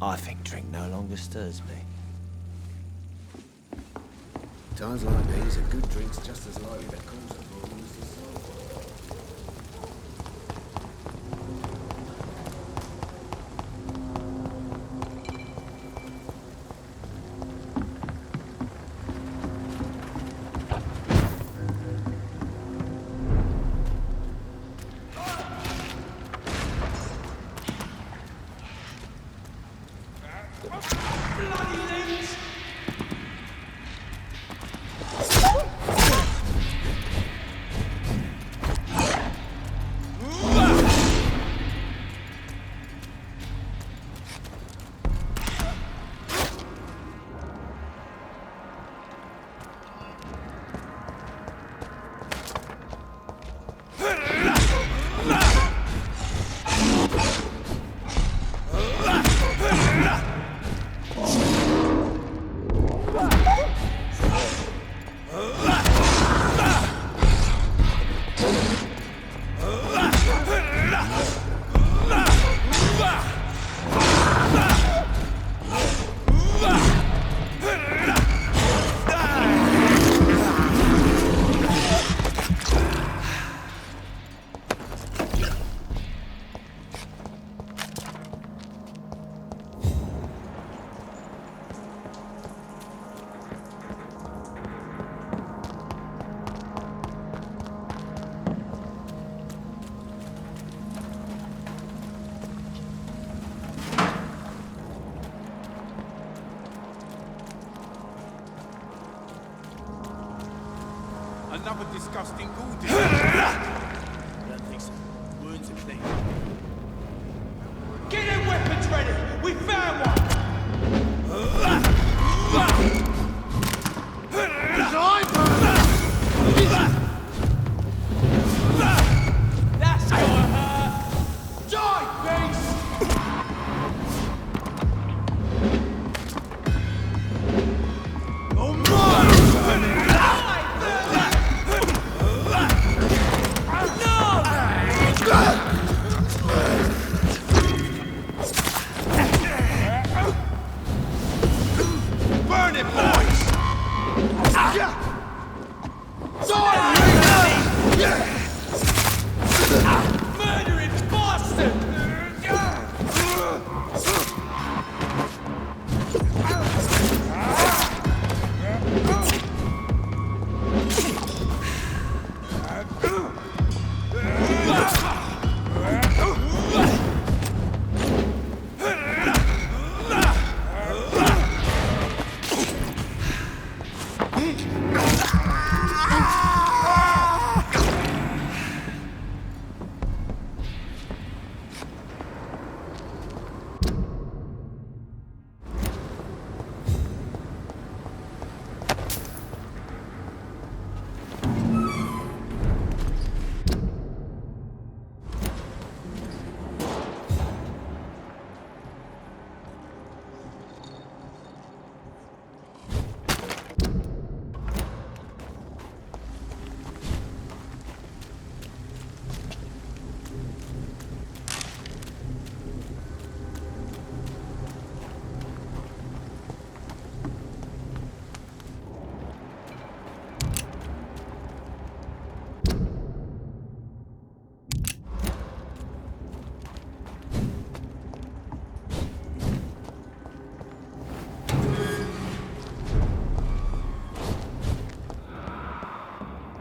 I think drink no longer stirs me. Times like these, a good drink's just as likely to cause a problem as the soul. Another disgusting ghoul. I don't think so. Wounds are clean. Get their weapons ready! We found one! That's gonna hurt! Die, beast! Burn it, boys! Murdering bastard!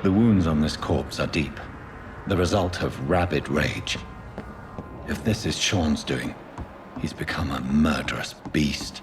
The wounds on this corpse are deep, the result of rabid rage. If this is Sean's doing, he's become a murderous beast.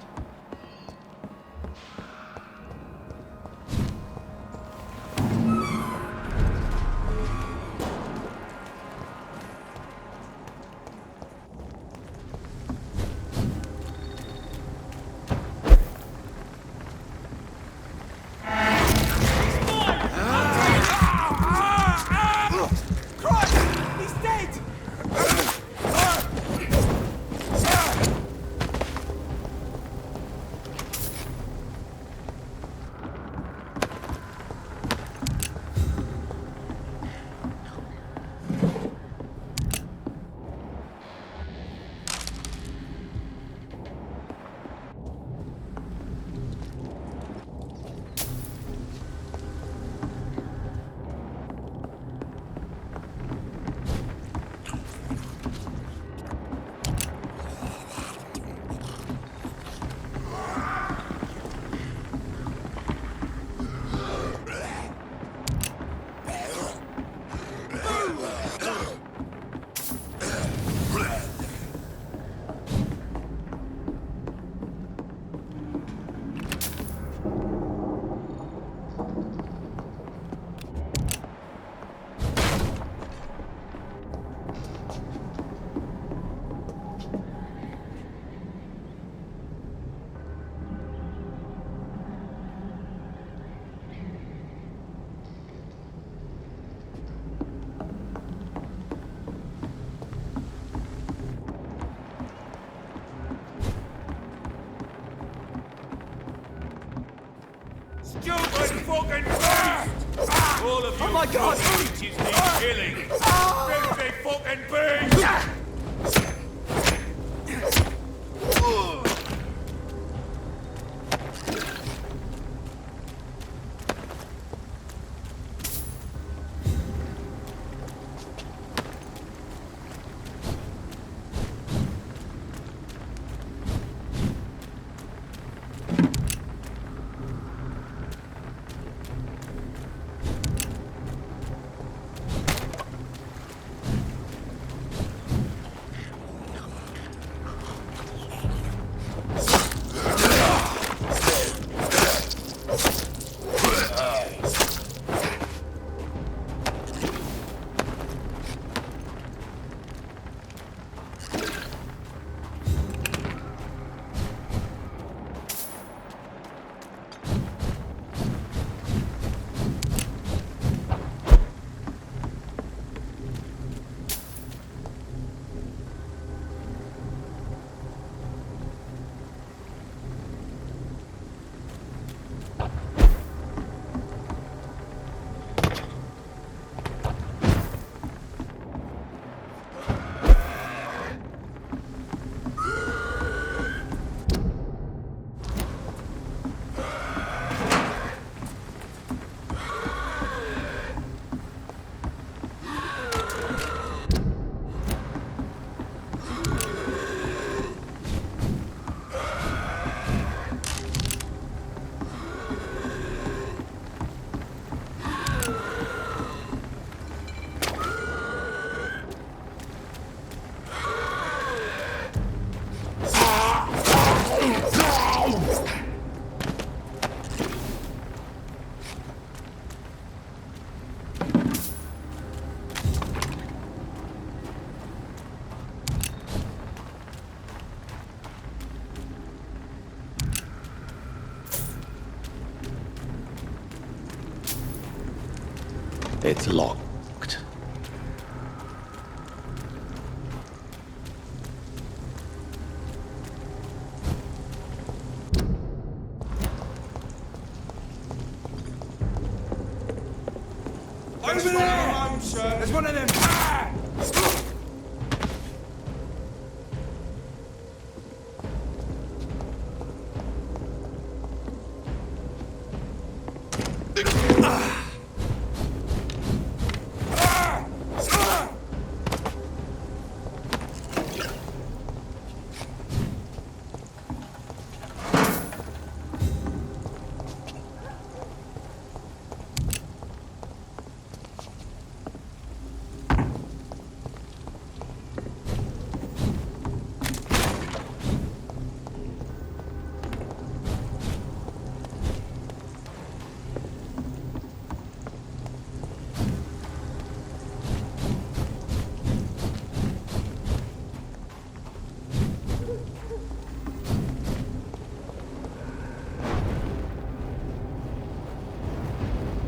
Stupid fucking beast! All of you Oh my God! bitches need killing! Big fucking beast! It's locked. Over there! There's one of them!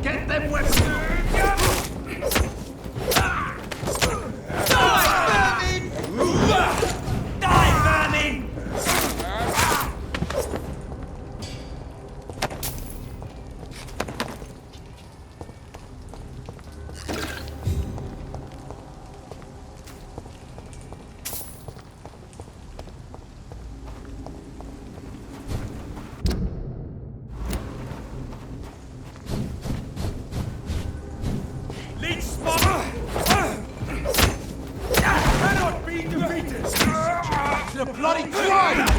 Get them weapons! Cannot be defeated! It's a bloody crime!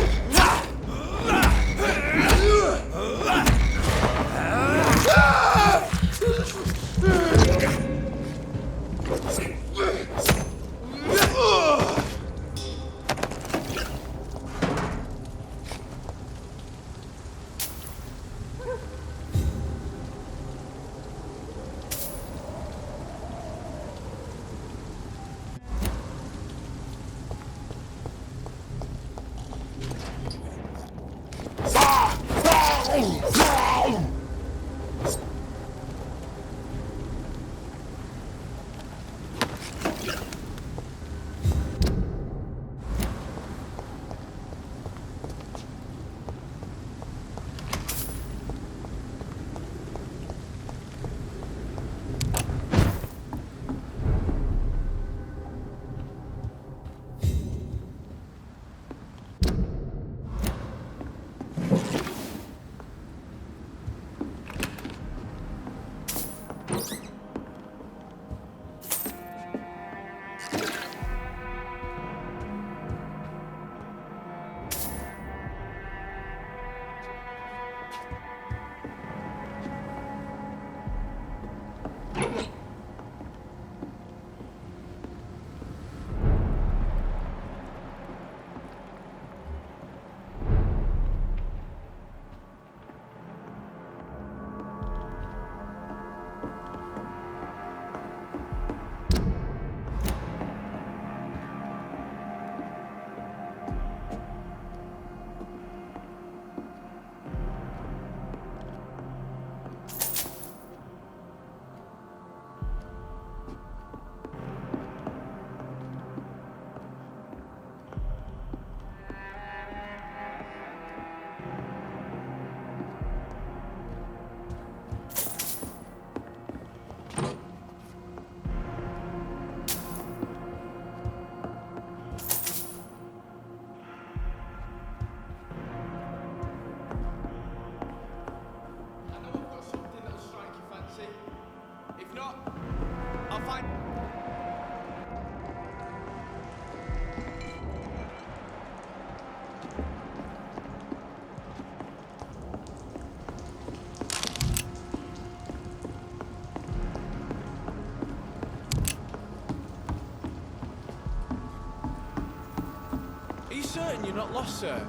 certain you're not lost, sir?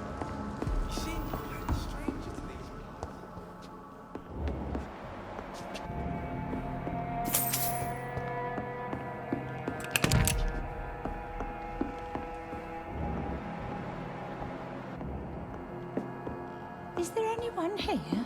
You seem quite a stranger to these parts. Is there anyone here?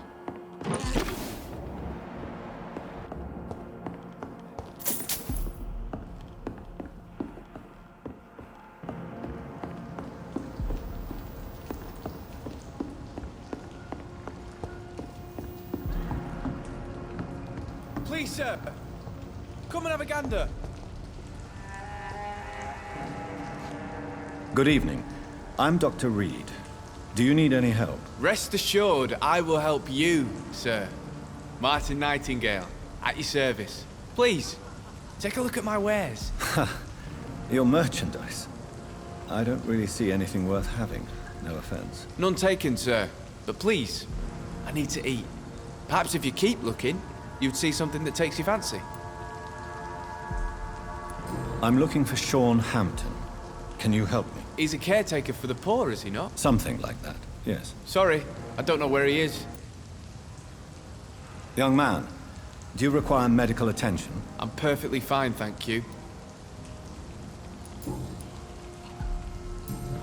Please, sir. Come and have a gander. Good evening. I'm Dr. Reed. Do you need any help? Rest assured, I will help you, sir. Martin Nightingale, at your service. Please, take a look at my wares. Your merchandise. I don't really see anything worth having. No offense. None taken, sir. But please, I need to eat. Perhaps if you keep looking, you'd see something that takes your fancy. I'm looking for Sean Hampton. Can you help me? He's a caretaker for the poor, is he not? Something like that, yes. Sorry, I don't know where he is. Young man, do you require medical attention? I'm perfectly fine, thank you.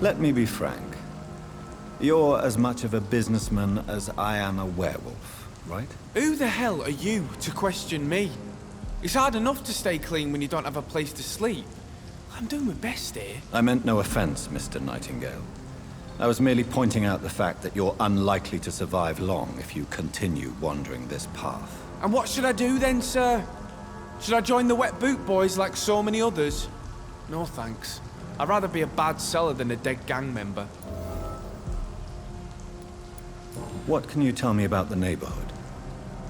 Let me be frank. You're as much of a businessman as I am a werewolf, right? Who the hell are you to question me? It's hard enough to stay clean when you don't have a place to sleep. I'm doing my best here. I meant no offense, Mr. Nightingale. I was merely pointing out the fact that you're unlikely to survive long if you continue wandering this path. And what should I do then, sir? Should I join the wet boot boys like so many others? No thanks. I'd rather be a bad seller than a dead gang member. What can you tell me about the neighborhood?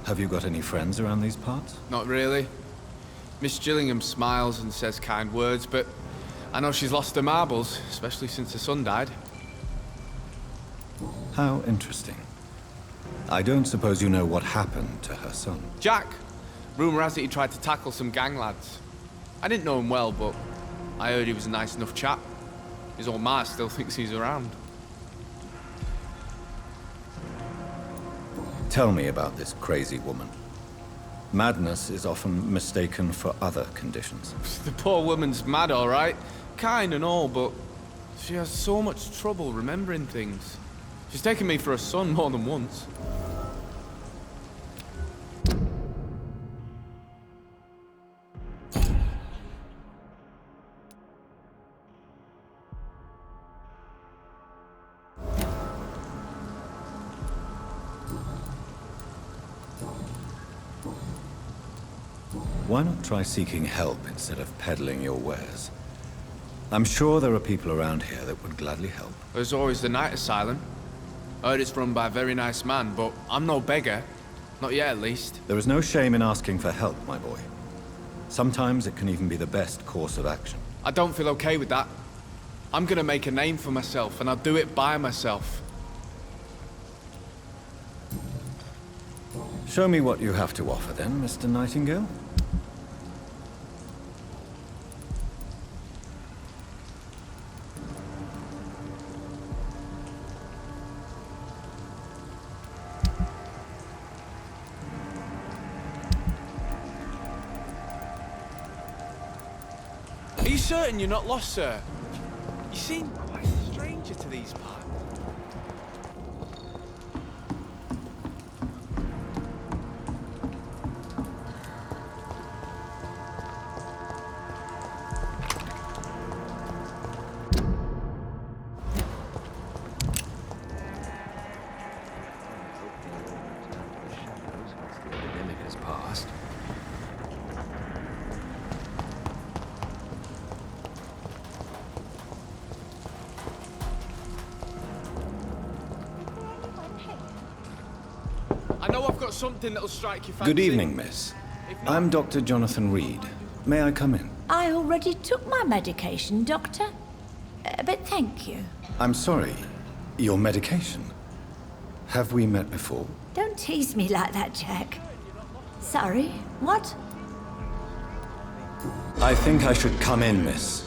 Have you got any friends around these parts? Not really. Miss Gillingham smiles and says kind words, but I know she's lost her marbles, especially since her son died. How interesting. I don't suppose you know what happened to her son. Jack! Rumour has it he tried to tackle some gang lads. I didn't know him well, but I heard he was a nice enough chap. His old ma still thinks he's around. Tell me about this crazy woman. Madness is often mistaken for other conditions. The poor woman's mad, all right. Kind and all, but she has so much trouble remembering things. She's taken me for a son more than once. Why not try seeking help instead of peddling your wares? I'm sure there are people around here that would gladly help. There's always the night asylum. I heard it's run by a very nice man, but I'm no beggar. Not yet, at least. There is no shame in asking for help, my boy. Sometimes it can even be the best course of action. I don't feel okay with that. I'm gonna make a name for myself, and I'll do it by myself. Show me what you have to offer then, Mr. Nightingale. Are you certain you're not lost, sir? You seem quite a stranger to these parts. The epidemic has passed. I know I've got something that'll strike your fancy. Good evening, miss. If not- I'm Dr. Jonathan Reed. May I come in? I already took my medication, Doctor. But thank you. I'm sorry. Your medication? Have we met before? Don't tease me like that, Jack. Sorry, what? I think I should come in, miss.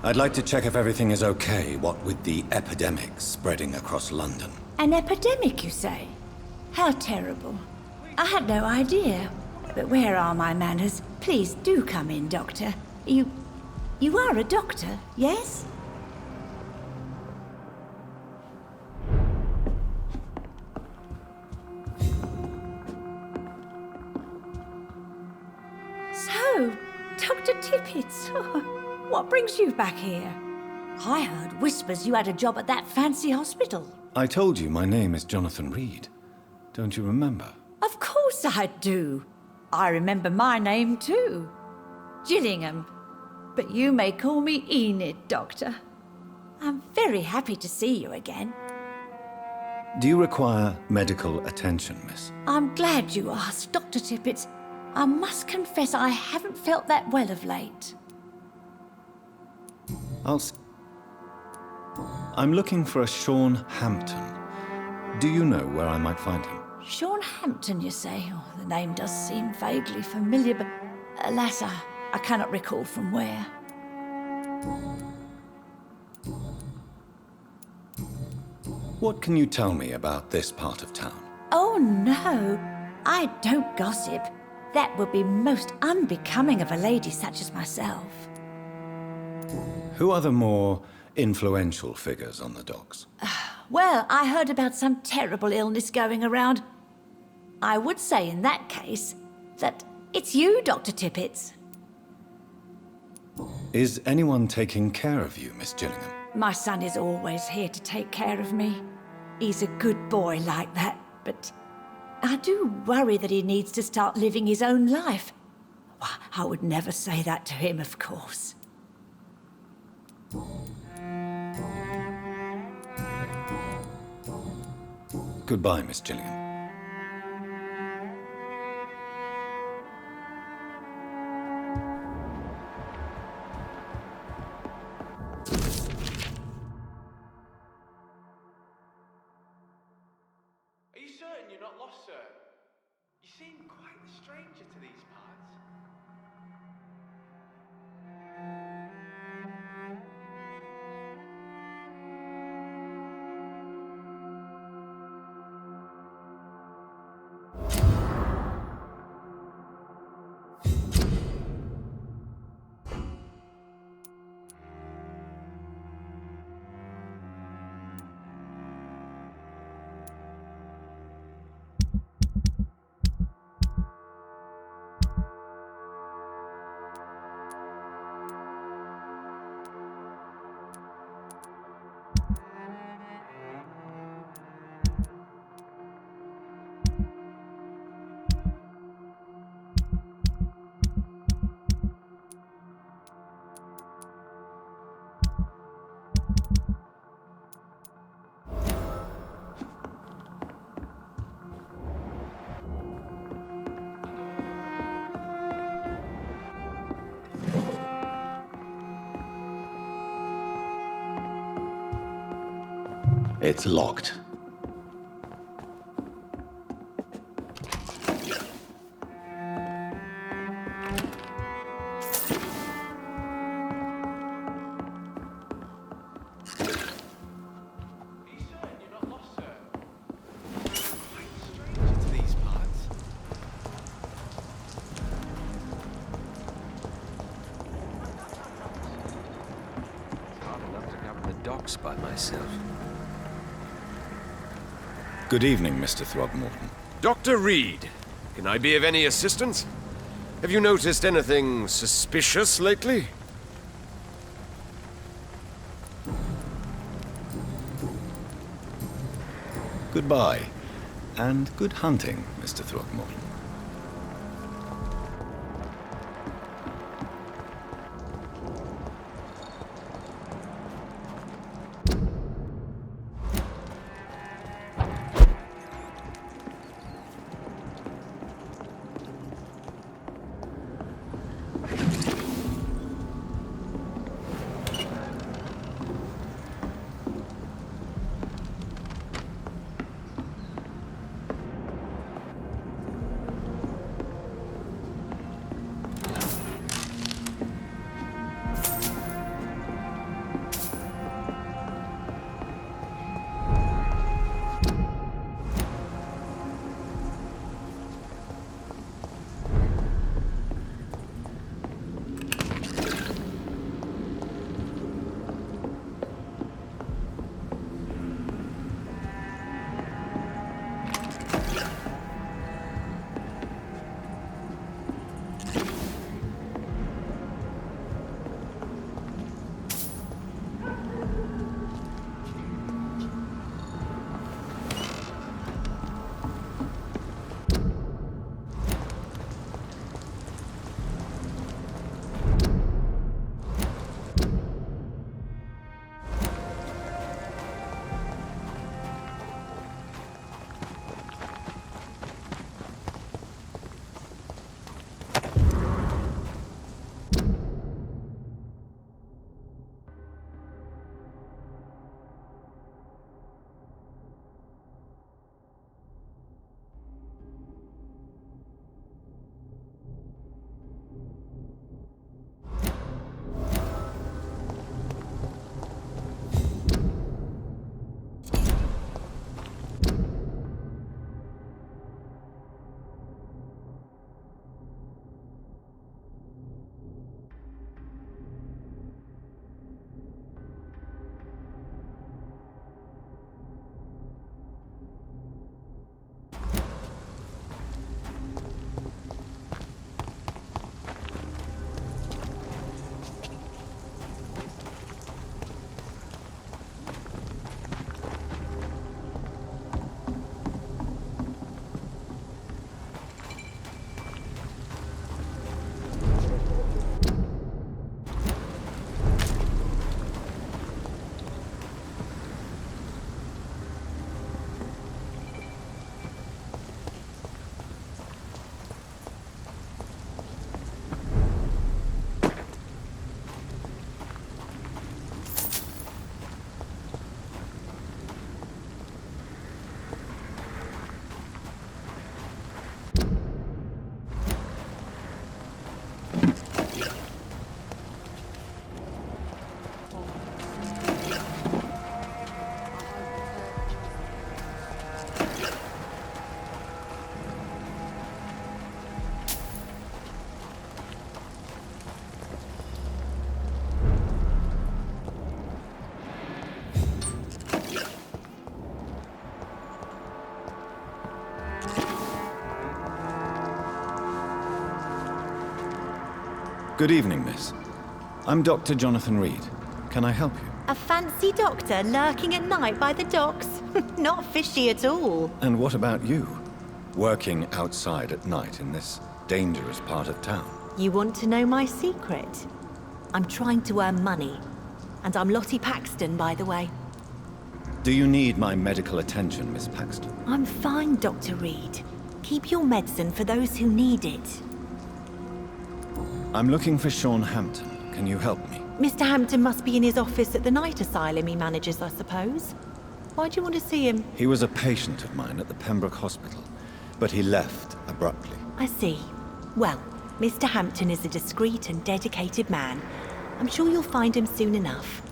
I'd like to check if everything is okay, what with the epidemic spreading across London. An epidemic, you say? How terrible. I had no idea. But where are my manners? Please do come in, Doctor. You are a doctor, yes? So, Dr. Tippett, what brings you back here? I heard whispers you had a job at that fancy hospital. I told you my name is Jonathan Reed. Don't you remember? Of course I do. I remember my name too. Gillingham. But you may call me Enid, Doctor. I'm very happy to see you again. Do you require medical attention, miss? I'm glad you asked, Dr. Tippett. I must confess I haven't felt that well of late. I'm looking for a Sean Hampton. Do you know where I might find him? Sean Hampton, you say? Oh, the name does seem vaguely familiar, but alas, I cannot recall from where. What can you tell me about this part of town? Oh, no. I don't gossip. That would be most unbecoming of a lady such as myself. Who are the more influential figures on the docks? Well, I heard about some terrible illness going around. I would say in that case that it's you, Dr. Tippett. Is anyone taking care of you, Miss Gillingham? My son is always here to take care of me. He's a good boy like that, but I do worry that he needs to start living his own life. Well, I would never say that to him, of course. Goodbye, Miss Gillingham. Are you certain you're not lost, sir? You seem quite the stranger to these parts. It's locked. By myself. Good evening, Mr. Throgmorton. Dr. Reed, can I be of any assistance? Have you noticed anything suspicious lately? Goodbye, and good hunting, Mr. Throgmorton. Good evening, miss. I'm Dr. Jonathan Reed. Can I help you? A fancy doctor lurking at night by the docks? Not fishy at all. And what about you? Working outside at night in this dangerous part of town? You want to know my secret? I'm trying to earn money. And I'm Lottie Paxton, by the way. Do you need my medical attention, Miss Paxton? I'm fine, Dr. Reed. Keep your medicine for those who need it. I'm looking for Sean Hampton. Can you help me? Mr. Hampton must be in his office at the night asylum he manages, I suppose. Why do you want to see him? He was a patient of mine at the Pembroke Hospital, but he left abruptly. I see. Well, Mr. Hampton is a discreet and dedicated man. I'm sure you'll find him soon enough.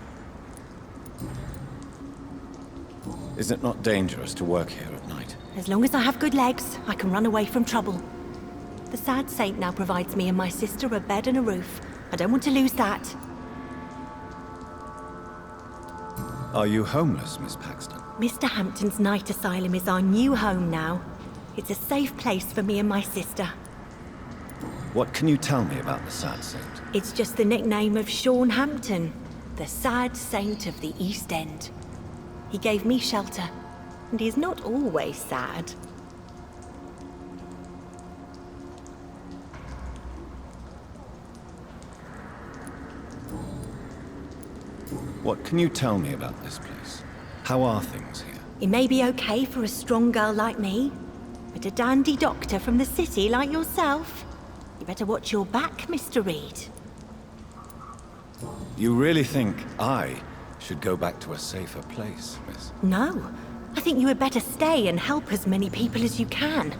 Is it not dangerous to work here at night? As long as I have good legs, I can run away from trouble. The sad saint now provides me and my sister a bed and a roof. I don't want to lose that. Are you homeless, Miss Paxton? Mr. Hampton's night asylum is our new home now. It's a safe place for me and my sister. What can you tell me about the Sad Saint? It's just the nickname of Sean Hampton, the sad saint of the East End. He gave me shelter, and he's not always sad. What can you tell me about this place? How are things here? It may be okay for a strong girl like me, but a dandy doctor from the city like yourself, you better watch your back, Mr. Reed. You really think I should go back to a safer place, miss? No, I think you had better stay and help as many people as you can.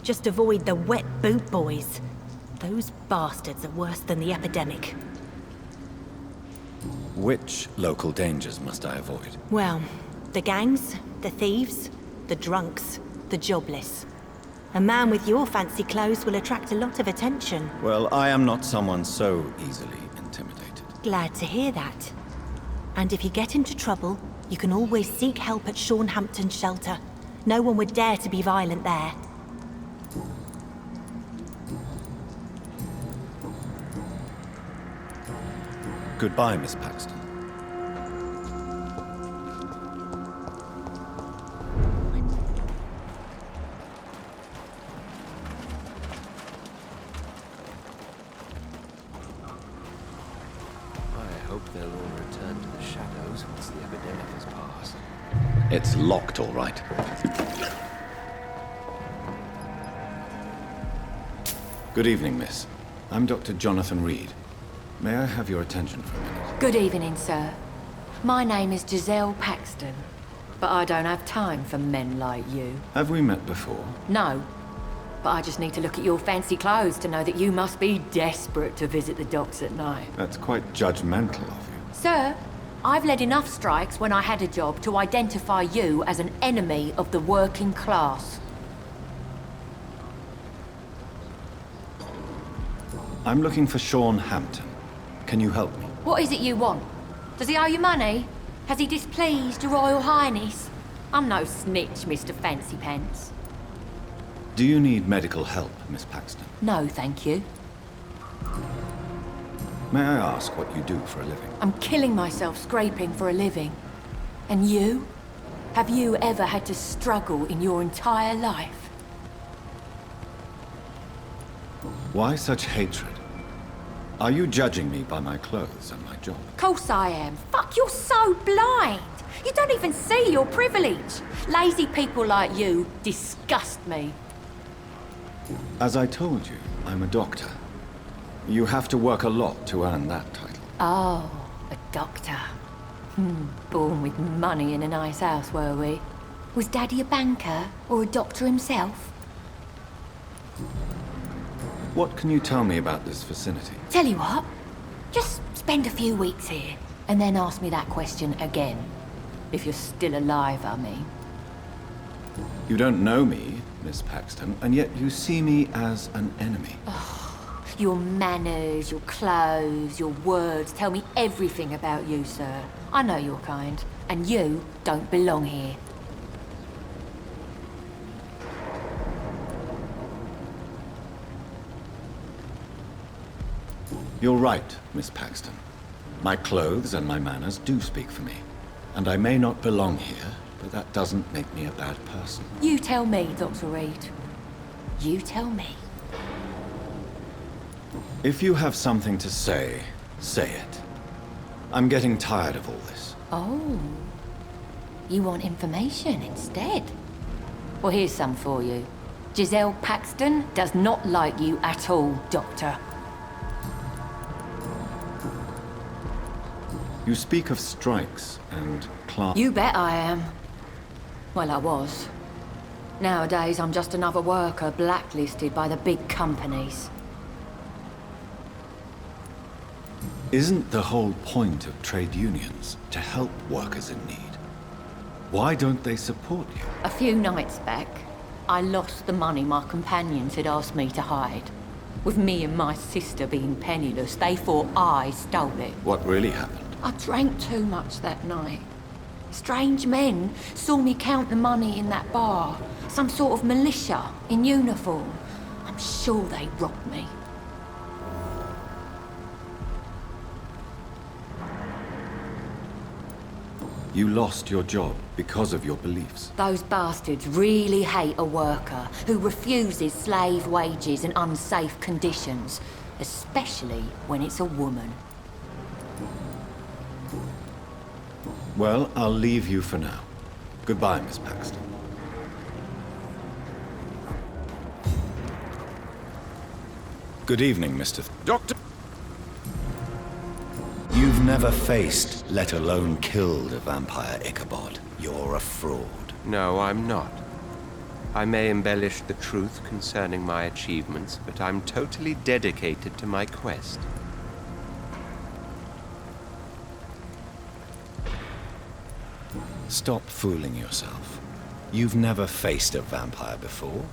Just avoid the wet boot boys. Those bastards are worse than the epidemic. Which local dangers must I avoid? Well, the gangs, the thieves, the drunks, the jobless. A man with your fancy clothes will attract a lot of attention. Well, I am not someone so easily intimidated. Glad to hear that. And if you get into trouble, you can always seek help at Sean Hampton's shelter. No one would dare to be violent there. Goodbye, Miss Paxton. I hope they'll all return to the shadows once the epidemic has passed. It's locked, all right. Good evening, miss. I'm Dr. Jonathan Reed. May I have your attention for a minute? Good evening, sir. My name is Giselle Paxton, but I don't have time for men like you. Have we met before? No, but I just need to look at your fancy clothes to know that you must be desperate to visit the docks at night. That's quite judgmental of you. Sir, I've led enough strikes when I had a job to identify you as an enemy of the working class. I'm looking for Sean Hampton. Can you help me? What is it you want? Does he owe you money? Has he displeased your Royal Highness? I'm no snitch, Mr. Fancy Pants. Do you need medical help, Miss Paxton? No, thank you. May I ask what you do for a living? I'm killing myself scraping for a living. And you? Have you ever had to struggle in your entire life? Why such hatred? Are you judging me by my clothes and my job? Course I am. Fuck, you're so blind. You don't even see your privilege. Lazy people like you disgust me. As I told you, I'm a doctor. You have to work a lot to earn that title. Oh, a doctor. Born with money in a nice house, were we? Was Daddy a banker or a doctor himself? What can you tell me about this vicinity? Tell you what, just spend a few weeks here, and then ask me that question again. If you're still alive, I mean. You don't know me, Miss Paxton, and yet you see me as an enemy. Your manners, your clothes, your words tell me everything about you, sir. I know your kind, and you don't belong here. You're right, Miss Paxton. My clothes and my manners do speak for me. And I may not belong here, but that doesn't make me a bad person. You tell me, Dr. Reed. You tell me. If you have something to say, say it. I'm getting tired of all this. Oh. You want information instead? Well, here's some for you. Giselle Paxton does not like you at all, Doctor. You speak of strikes and class. You bet I am. Well, I was. Nowadays, I'm just another worker blacklisted by the big companies. Isn't the whole point of trade unions to help workers in need? Why don't they support you? A few nights back, I lost the money my companions had asked me to hide. With me and my sister being penniless, they thought I stole it. What really happened? I drank too much that night. Strange men saw me count the money in that bar. Some sort of militia in uniform. I'm sure they robbed me. You lost your job because of your beliefs. Those bastards really hate a worker who refuses slave wages and unsafe conditions, especially when it's a woman. Well, I'll leave you for now. Goodbye, Miss Paxton. Good evening, Mr. Doctor... You've never faced, let alone killed, a vampire, Ichabod. You're a fraud. No, I'm not. I may embellish the truth concerning my achievements, but I'm totally dedicated to my quest. Stop fooling yourself. You've never faced a vampire before.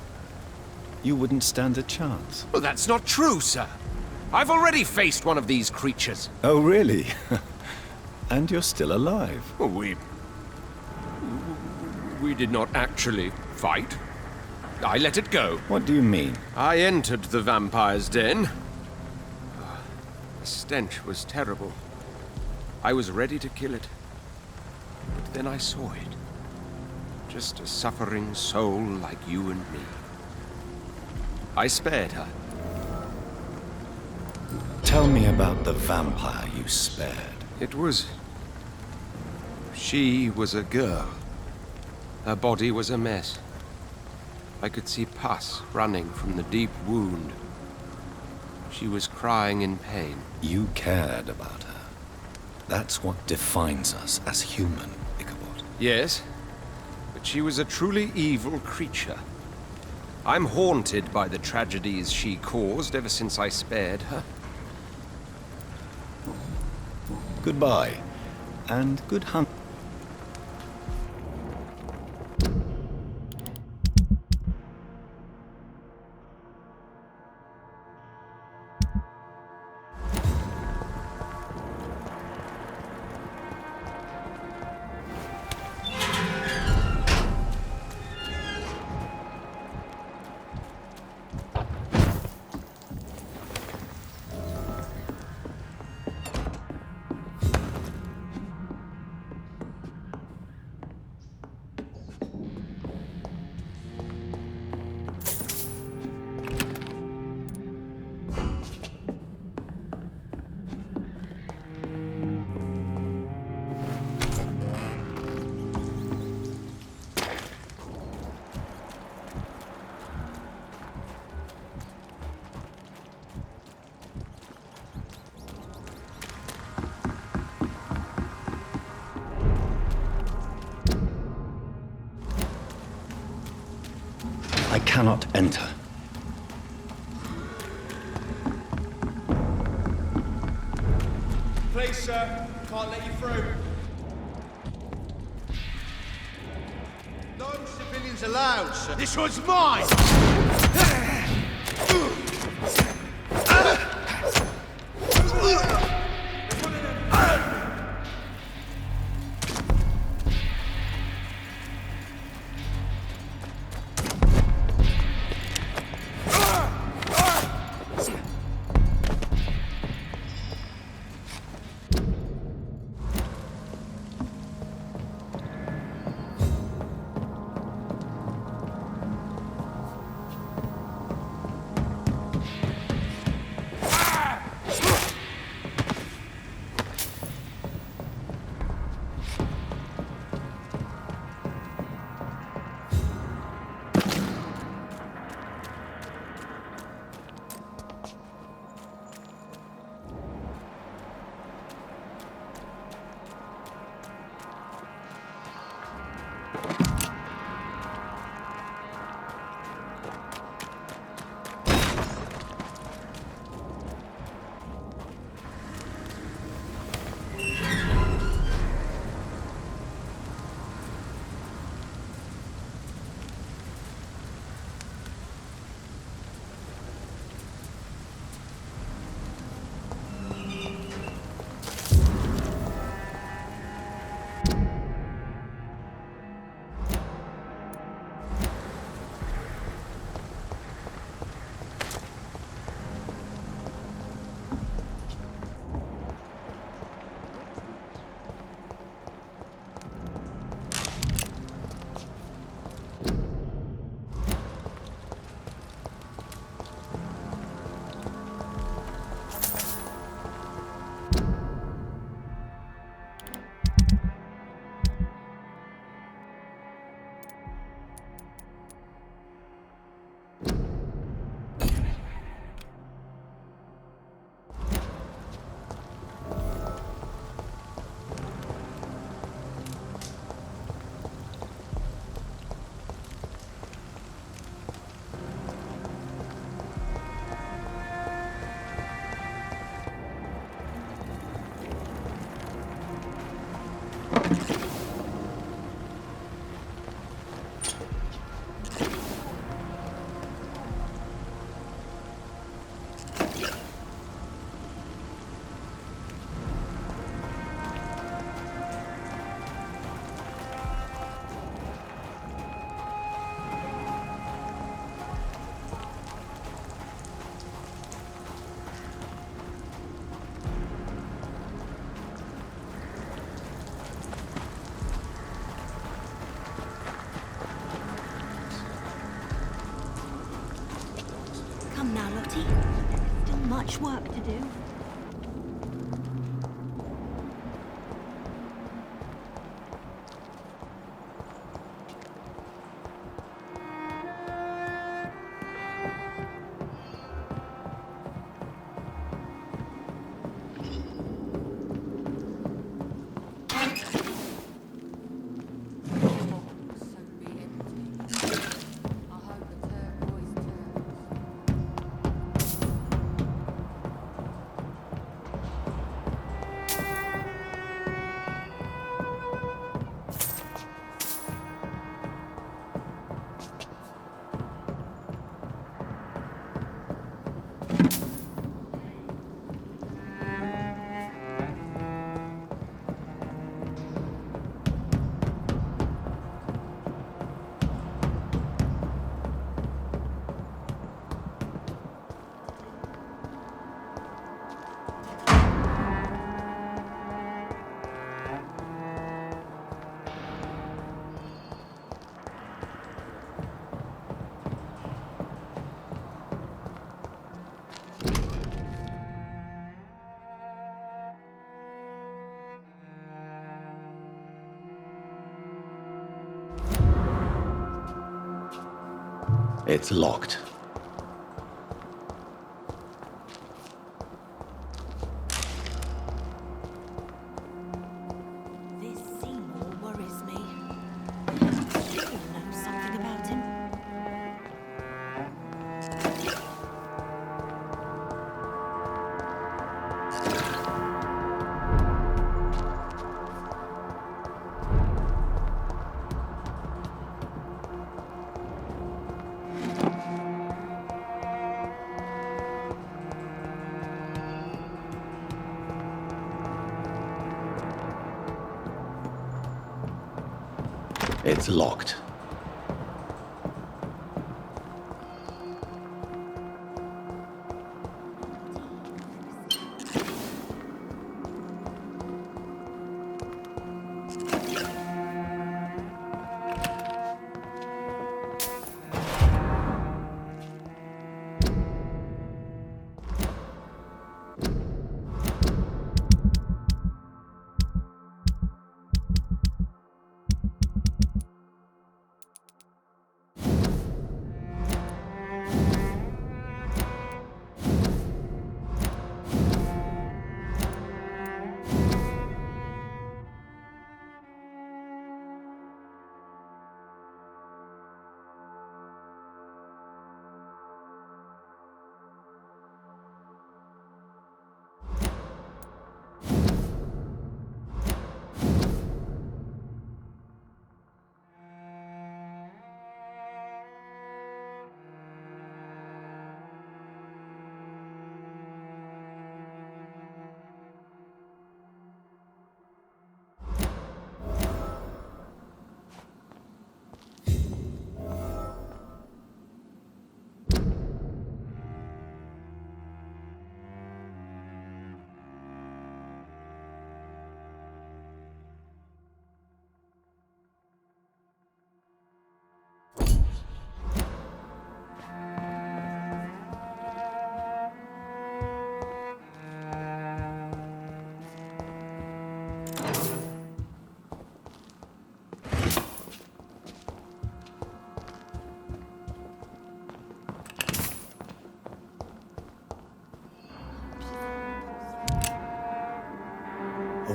You wouldn't stand a chance. Well, that's not true, sir. I've already faced one of these creatures. Oh, really? And you're still alive. Well, we did not actually fight. I let it go. What do you mean? I entered the vampire's den. The stench was terrible. I was ready to kill it. But then I saw it. Just a suffering soul like you and me. I spared her. Tell me about the vampire you spared. It was... She was a girl. Her body was a mess. I could see pus running from the deep wound. She was crying in pain. You cared about her. That's what defines us as human, Ichabod. Yes, but she was a truly evil creature. I'm haunted by the tragedies she caused ever since I spared her. Goodbye, and good hunt. I cannot enter. Please, sir. Can't let you through. No civilians allowed, sir. This one's mine! on now, Lottie. Still much work to do. It's locked. This Seymour worries me. You know something about him? It's locked.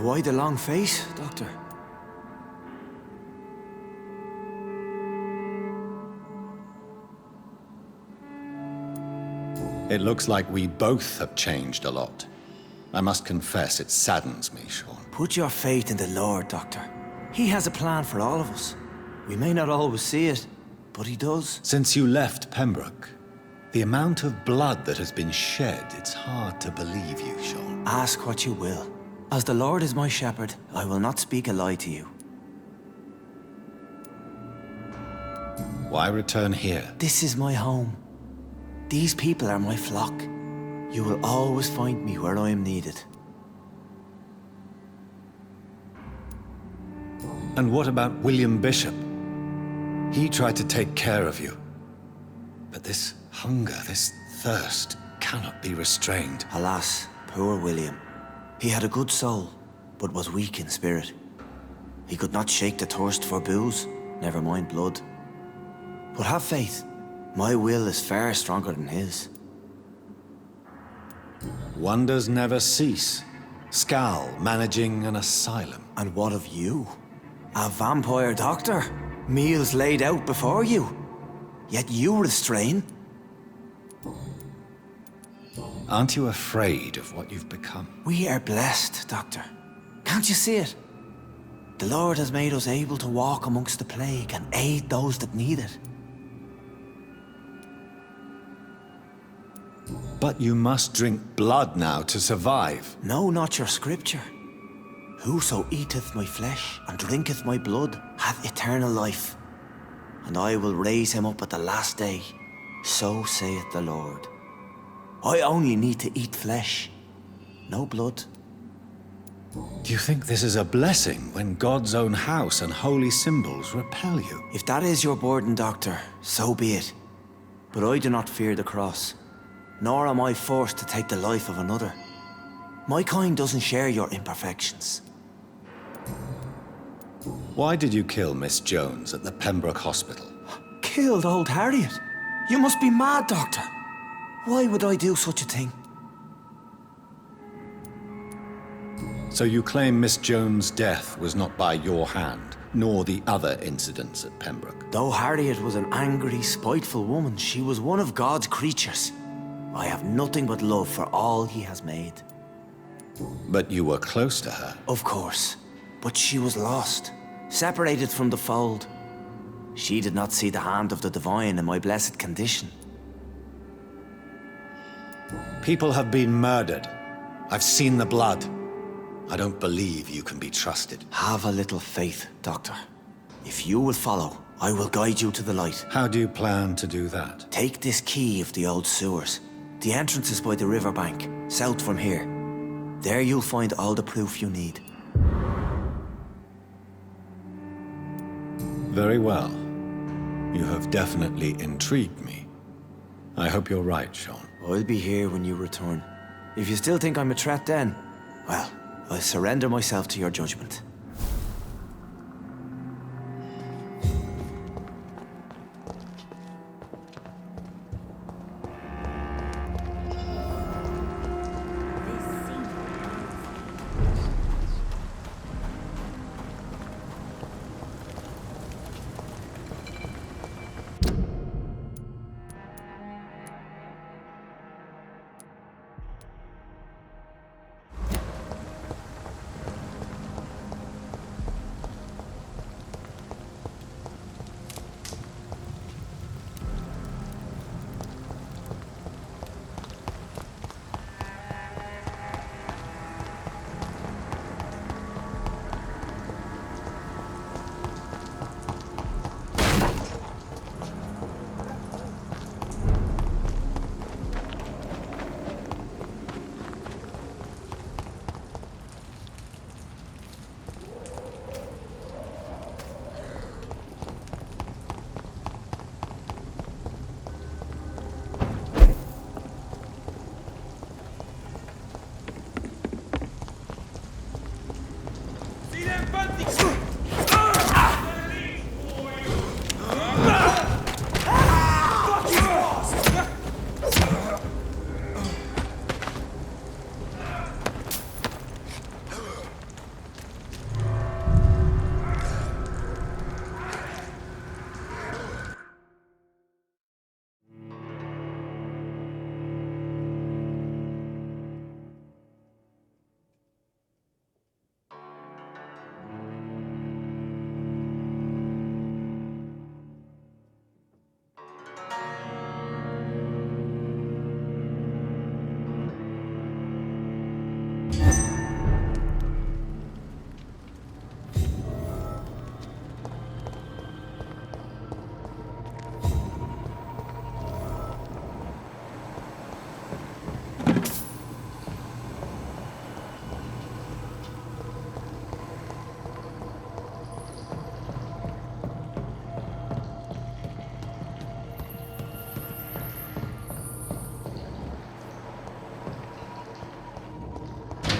Why the long face, Doctor? It looks like we both have changed a lot. I must confess, it saddens me, Sean. Put your faith in the Lord, Doctor. He has a plan for all of us. We may not always see it, but he does. Since you left Pembroke, the amount of blood that has been shed, it's hard to believe you, Sean. Ask what you will. As the Lord is my shepherd, I will not speak a lie to you. Why return here? This is my home. These people are my flock. You will always find me where I am needed. And what about William Bishop? He tried to take care of you. But this hunger, this thirst cannot be restrained. Alas, poor William. He had a good soul, but was weak in spirit. He could not shake the thirst for booze, never mind blood. But have faith. My will is far stronger than his. Wonders never cease. Skal managing an asylum. And what of you? A vampire doctor? Meals laid out before you? Yet you restrain? Aren't you afraid of what you've become? We are blessed, Doctor. Can't you see it? The Lord has made us able to walk amongst the plague and aid those that need it. But you must drink blood now to survive. No, not your scripture. Whoso eateth my flesh and drinketh my blood hath eternal life, and I will raise him up at the last day. So saith the Lord. I only need to eat flesh, no blood. Do you think this is a blessing when God's own house and holy symbols repel you? If that is your burden, Doctor, so be it. But I do not fear the cross, nor am I forced to take the life of another. My kind doesn't share your imperfections. Why did you kill Miss Jones at the Pembroke Hospital? Killed old Harriet? You must be mad, Doctor. Why would I do such a thing? So you claim Miss Jones' death was not by your hand, nor the other incidents at Pembroke? Though Harriet was an angry, spiteful woman, she was one of God's creatures. I have nothing but love for all he has made. But you were close to her. Of course. But she was lost, separated from the fold. She did not see the hand of the divine in my blessed condition. People have been murdered. I've seen the blood. I don't believe you can be trusted. Have a little faith, Doctor. If you will follow, I will guide you to the light. How do you plan to do that? Take this key of the old sewers. The entrance is by the riverbank, south from here. There you'll find all the proof you need. Very well. You have definitely intrigued me. I hope you're right, Sean. I'll be here when you return. If you still think I'm a threat then, well, I surrender myself to your judgment.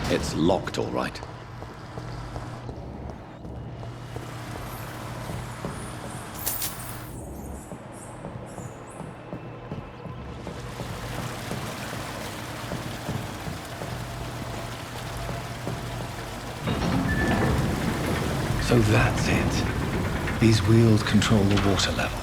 It's locked, all right. So that's it. These wheels control the water level.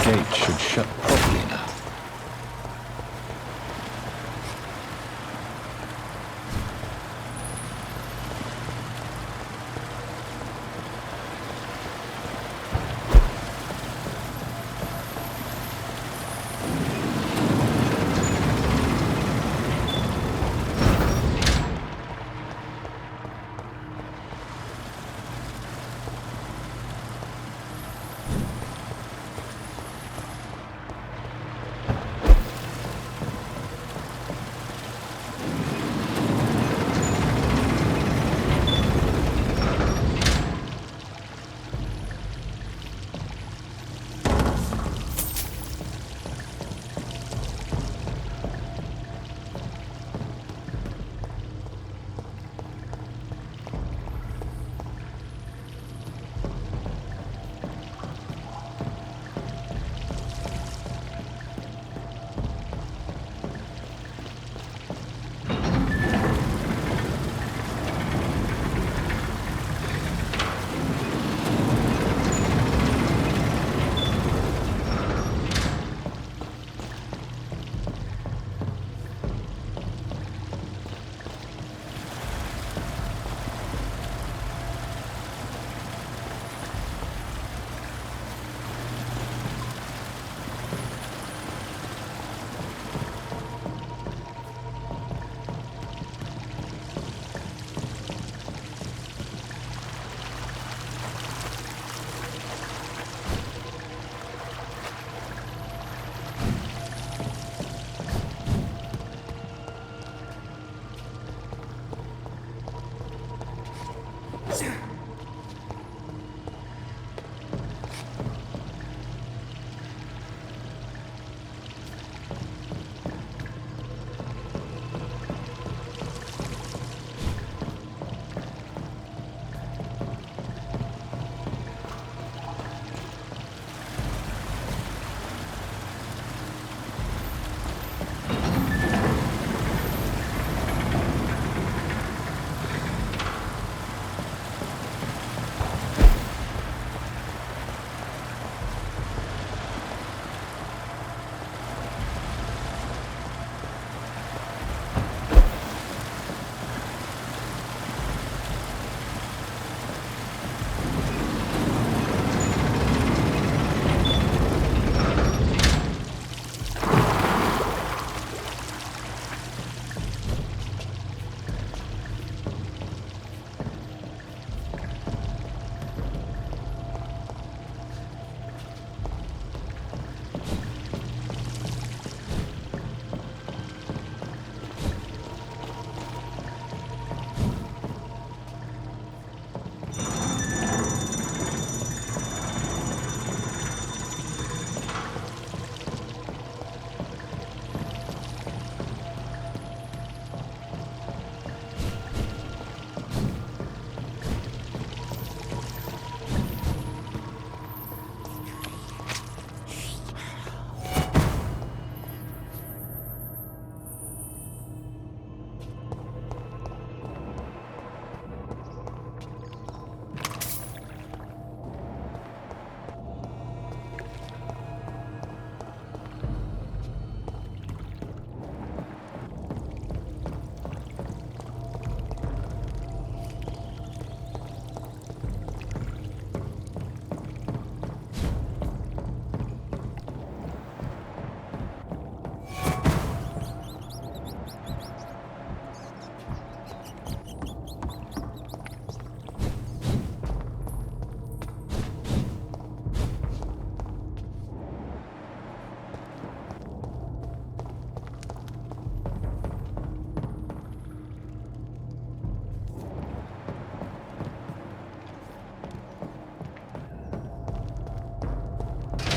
Gate should shut properly now.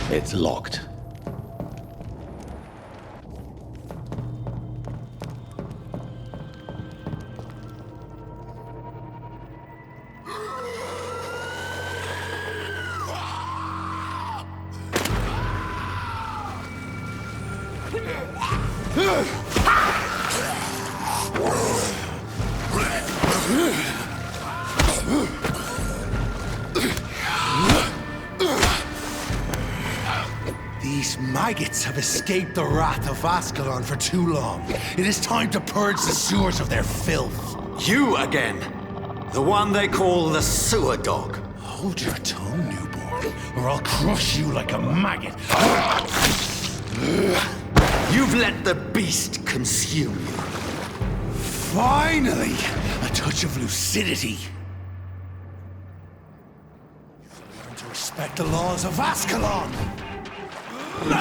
It's locked. These maggots have escaped the wrath of Ascalon for too long. It is time to purge the sewers of their filth. You again! The one they call the sewer dog. Hold your tongue, newborn, or I'll crush you like a maggot. You've let the beast consume you. Finally! A touch of lucidity. Learn to respect the laws of Ascalon! I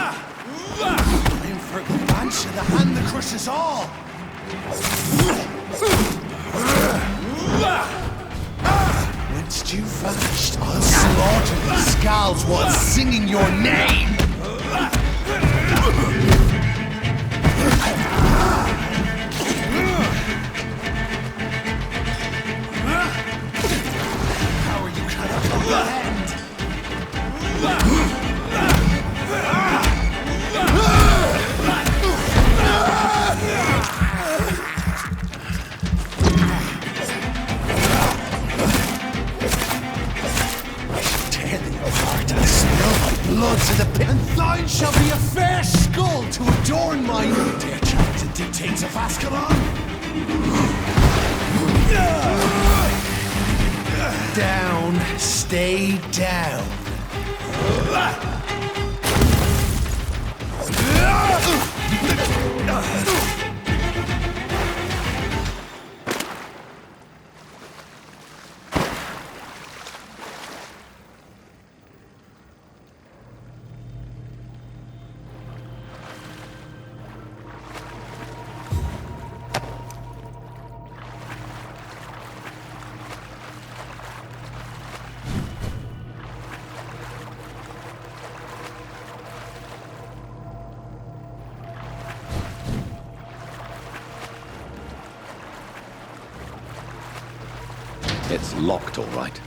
am for Vampyr, the hand that crushes all! Once you've vanished, I'll slaughter these scalds while singing your name! How are you gonna come to an end? Tear thee apart and spill my blood to the pit, and thine shall be a fair skull to adorn my dear challenge the dictates of Ascalon. Down, stay down. It's locked, all right.